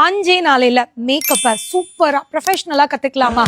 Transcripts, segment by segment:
5 நாளையில மேக்கப்பை சூப்பரா ப்ரொஃபஷனலா கத்துக்கலாமா?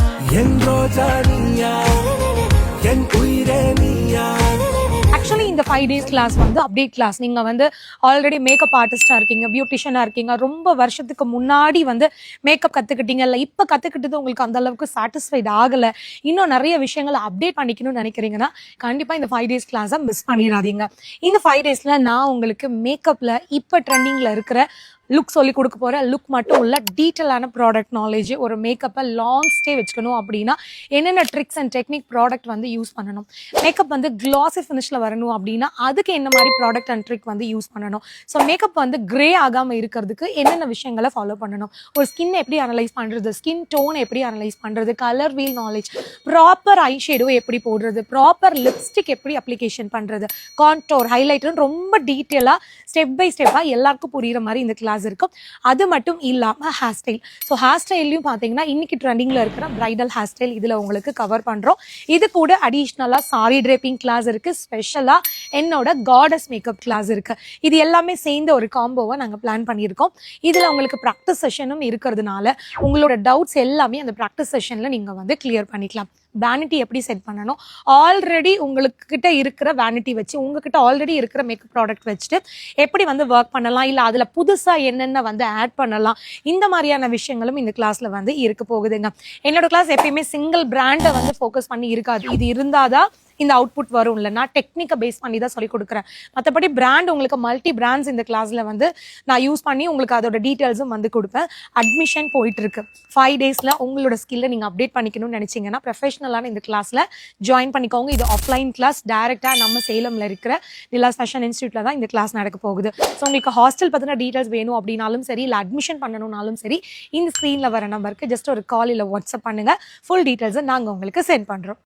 ஆக்சுவலி இந்த 5 days கிளாஸ் வந்து அப்டேட் கிளாஸ். நீங்க வந்து ஆல்ரெடி மேக்கப் ஆர்டிஸ்டா இருக்கீங்க, பியூட்டிஷியனா இருக்கீங்க, ரொம்ப வருஷத்துக்கு முன்னாடி வந்து மேக்கப் கத்துக்கிட்டீங்க, இல்ல இப்ப கத்துக்கிட்டது உங்களுக்கு அந்த அளவுக்கு சாட்டிஸ்ஃபைட் ஆகல, இன்னும் நிறைய விஷயங்களை அப்டேட் பண்ணிக்கணும்னு நினைக்கிறீங்கன்னா கண்டிப்பா இந்த 5 days கிளாஸை மிஸ் பண்ணிடாதீங்க. இந்த 5 daysல நான் உங்களுக்கு மேக்கப்ல இப்ப ட்ரெண்டிங்ல இருக்கிற லுக் சொல்லி கொடுக்க போறேன். லுக் மட்டும் இல்ல, டீட்டெயிலான ப்ராடக்ட் நாலேஜ். ஒரு மேக்கப்பை லாங் ஸ்டே வச்சுக்கணும் அப்படின்னா என்னென்ன ட்ரிக்ஸ் அண்ட் டெக்னிக் ப்ராடக்ட் வந்து யூஸ் பண்ணணும், மேக்கப் வந்து கிளாசி ஃபினிஷ்ல வரணும் அப்படின்னா அதுக்கு என்ன மாதிரி ப்ராடக்ட் அண்ட் ட்ரிக் வந்து யூஸ் பண்ணணும், ஸோ மேக்கப் வந்து கிரே ஆகாம இருக்கிறதுக்கு என்னென்ன விஷயங்களை ஃபாலோ பண்ணணும், ஒரு ஸ்கின் எப்படி அனலைஸ் பண்றது, ஸ்கின் டோன் எப்படி அனலைஸ் பண்றது, colour wheel knowledge, proper eye shadow எப்படி போடுறது, ப்ராப்பர் லிப்ஸ்டிக் எப்படி அப்ளிகேஷன் பண்றது, கான்டோர், ஹைலைட்டர், ரொம்ப டீட்டெயிலா ஸ்டெப் பை ஸ்டெப்பா எல்லாருக்கும் புரியுற மாதிரி இந்த கிளாஸ் இருக்கும். அது மட்டும் இல்லாம ஹேர் ஸ்டைல். ஸோ ஹேர் ஸ்டைல்லையும் பார்த்தீங்கன்னா இன்னைக்கு ட்ரெண்டிங்ல இருக்கிற பிரைடல் ஹேர் ஸ்டைல் இதுல உங்களுக்கு கவர் பண்றோம். இது கூட அடிஷ்னலா சாரி டிரேப்பிங் கிளாஸ் இருக்கு, ஸ்பெஷலா என்னோட காடஸ் மேக்கப் கிளாஸ் இருக்கு. இது எல்லாமே சேர்ந்த ஒரு காம்போவை நாங்க பிளான் பண்ணியிருக்கோம். இதுல உங்களுக்கு ப்ராக்டிஸ் செஷனும் இருக்கிறதுனால உங்களோட டவுட்ஸ் எல்லாமே அந்த ப்ராக்டிஸ் செஷன்ல நீங்க வந்து கிளியர் பண்ணிக்கலாம். வேனிட்டி எப்படி செட் பண்ணணும், ஆல்ரெடி உங்களுக்கு கிட்ட இருக்கிற வேனிட்டி வச்சு, உங்ககிட்ட ஆல்ரெடி இருக்கிற மேக்கப் ப்ராடக்ட் வச்சுட்டு எப்படி வந்து ஒர்க் பண்ணலாம், இல்லை அதில் புதுசாக என்னென்ன வந்து ஆட் பண்ணலாம், இந்த மாதிரியான விஷயங்களும் இந்த கிளாஸ்ல வந்து இருக்க போகுதுங்க. என்னோட கிளாஸ் எப்பயுமே சிங்கிள் பிராண்டை வந்து ஃபோக்கஸ் பண்ணி இருக்காது. இது இருந்தாதான் இந்த அவுட்புட் வரும். இல்லைன்னா டெக்னிக்கை பேஸ் பண்ணி தான் சொல்லி கொடுக்குறேன். மற்றபடி பிராண்ட் உங்களுக்கு மல்டி பிராண்ட்ஸ் இந்த கிளாஸ்ல வந்து நான் யூஸ் பண்ணி உங்களுக்கு அதோட டீட்டெயில்ஸும் வந்து கொடுப்பேன். அட்மிஷன் போயிட்டு இருக்கு. 5 daysல உங்களோட ஸ்கில்லை நீங்க அப்டேட் பண்ணிக்கணும்னு நினைச்சீங்கன்னா ப்ரொஃபஷனலான இந்த கிளாஸ்ல ஜாயின் பண்ணிக்கோங்க. இது ஆஃப்லைன் கிளாஸ், டைரக்டா நம்ம சேலம்ல இருக்கிற நிலாஸ் ஃபேஷன் இன்ஸ்டியூட்ல தான் இந்த கிளாஸ் நடக்க போகுது. ஸோ உங்களுக்கு ஹாஸ்டல் பத்தின டீட்டெயில்ஸ் வேணும் அப்படின்னாலும் சரி, இல்லை அட்மிஷன் பண்ணணும்னாலும் சரி, இந்த ஸ்க்ரீன்ல வர நம்பருக்கு ஜஸ்ட் ஒரு கால் இல்லை வாட்ஸ்அப் பண்ணுங்க. ஃபுல் டீட்டெயில்ஸை நாங்கள் உங்களுக்கு சென்ட் பண்றோம்.